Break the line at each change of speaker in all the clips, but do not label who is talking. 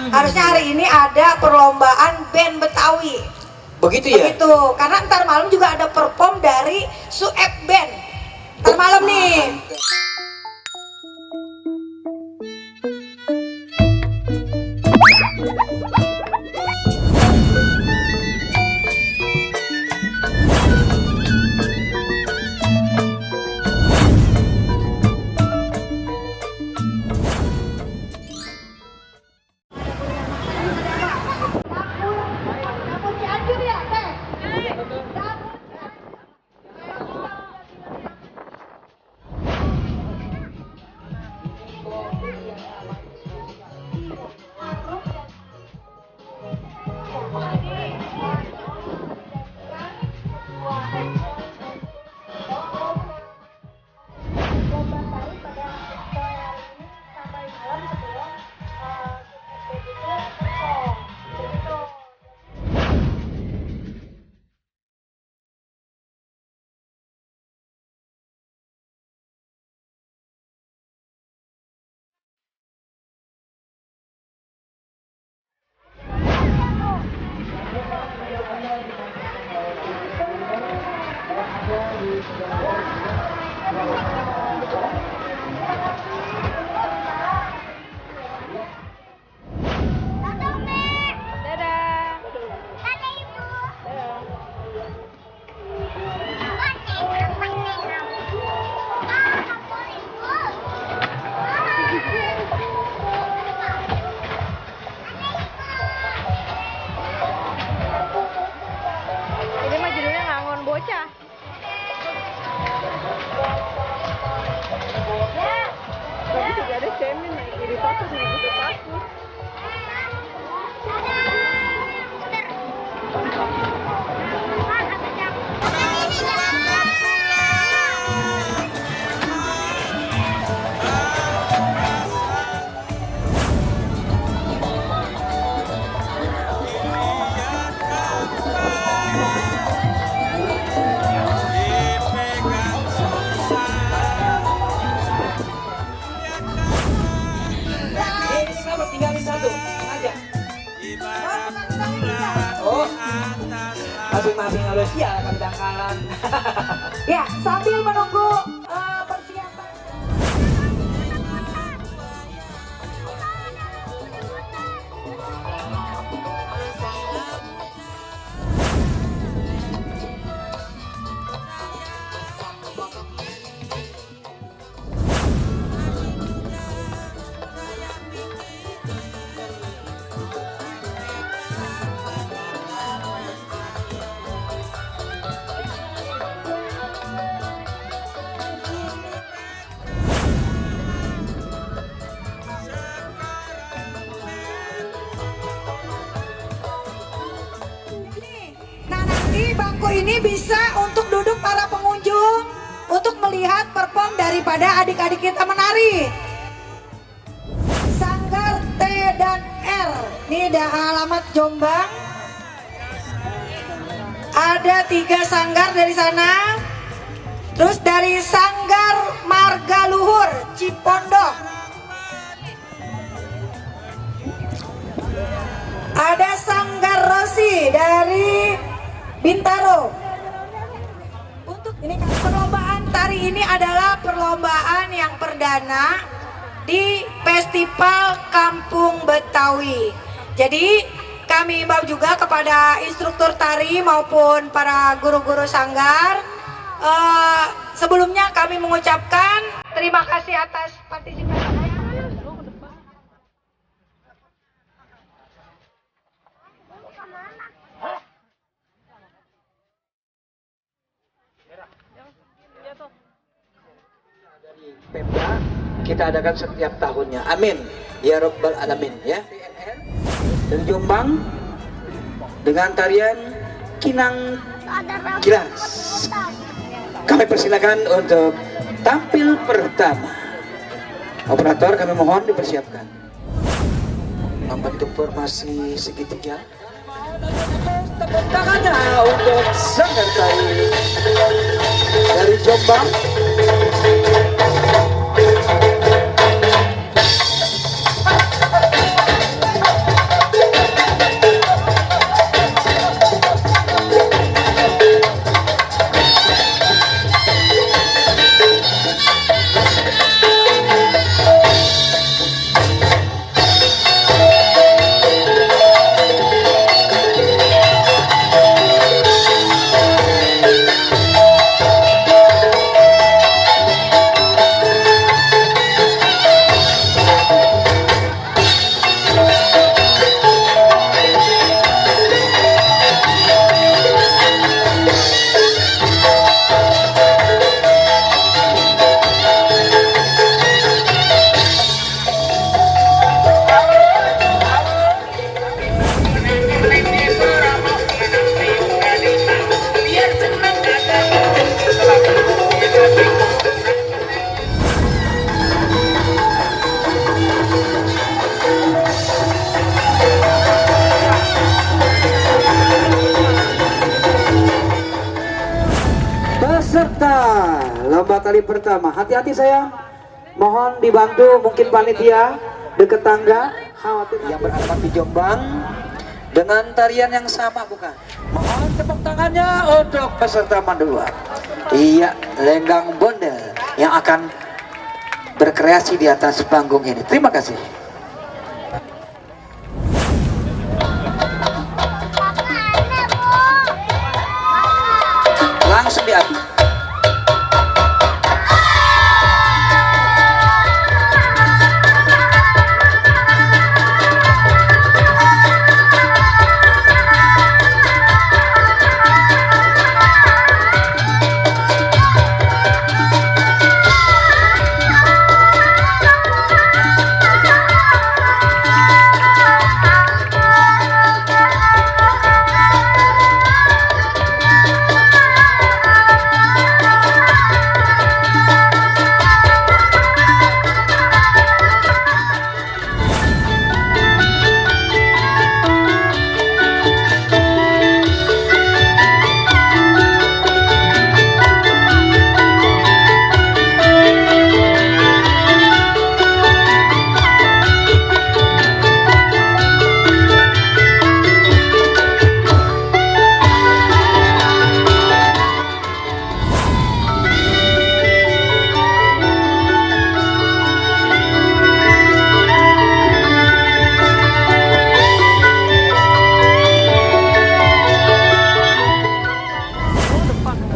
Harusnya hari ini ada perlombaan band Betawi.
Begitu ya?
Begitu, karena ntar malam juga ada perform dari Sueb Band. Ntar malam nih.
Ini mah judulnya ngangon bocah. Tapi juga ada cemen nih, jadi takut nih, itu takut.
Tinggalin satu aja. Oh, masing-masing harus ya kami dangkalan.
Ya, sambil menunggu persiapan. Nah, nanti bangku ini bisa untuk duduk para pengunjung untuk melihat perform daripada adik-adik kita menari. Sanggar T dan R. Ini ada alamat Jombang. Ada 3 sanggar dari sana. Terus dari Sanggar Marga Luhur Cipondok. Ada Sanggar Rosi dari Bintaro. Untuk ini perlombaan tari ini adalah perlombaan yang perdana di Festival Kampung Betawi. Jadi kami imbau juga kepada instruktur tari maupun para guru-guru sanggar. Sebelumnya kami mengucapkan terima kasih atas partisipasinya.
Pemda kita adakan setiap tahunnya. Amin ya Rabbal Alamin ya. Dari Jombang dengan tarian Kinang Kilas. Kami persilakan untuk tampil pertama. Operator kami mohon dipersiapkan. Membentuk formasi segitiga. Tepuk tangannya untuk Sanggar Tari dari Jombang. Lomba tali pertama. Hati-hati sayang. Mohon dibantu mungkin panitia dekat tangga. Khawatir yang beralamat di Jombang dengan tarian yang sama bukan? Mohon tepuk tangannya untuk peserta mandua. Iya, Lenggang Bondel yang akan berkreasi di atas panggung ini. Terima kasih. Langsung diambil.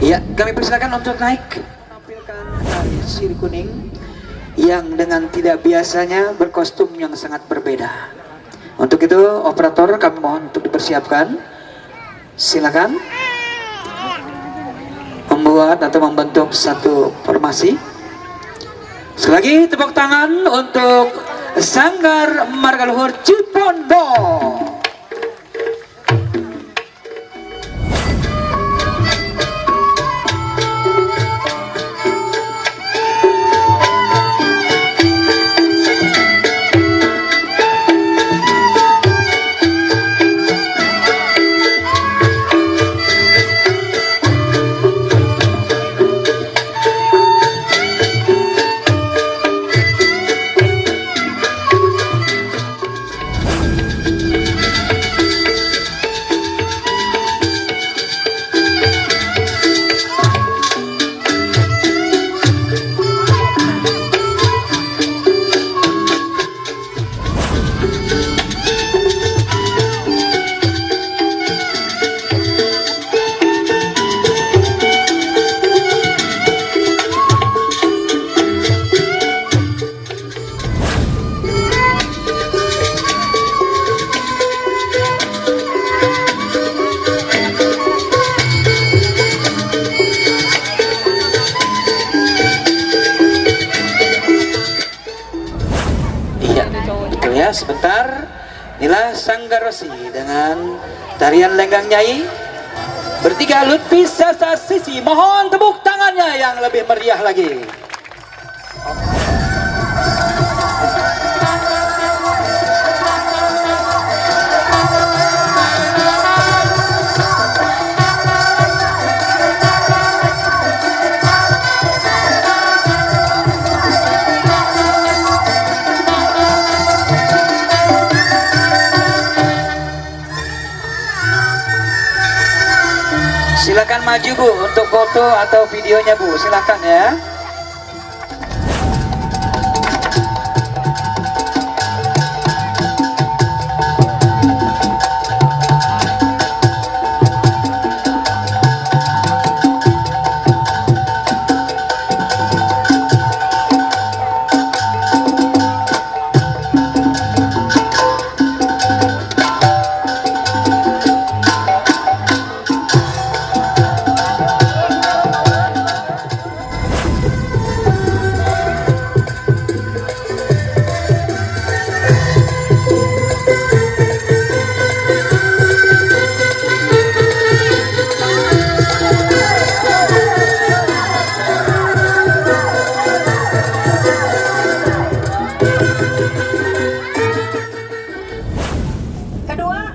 Ya, kami persilakan untuk naik tampilkan tari sirih kuning yang dengan tidak biasanya berkostum yang sangat berbeda. Untuk itu operator kami mohon untuk dipersiapkan. Silakan membuat atau membentuk satu formasi. Sekali lagi tepuk tangan untuk Sanggar Marga Luhur Cipondo. Ya, sebentar. Inilah Sanggar Rosi dengan tarian Lenggang Nyai bertiga Lutfi Sasa Sisi. Mohon tepuk tangannya yang lebih meriah lagi. Silakan maju Bu untuk foto atau videonya Bu, silakan ya.
Kedua,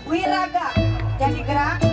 Wiraga. Jadi gerak.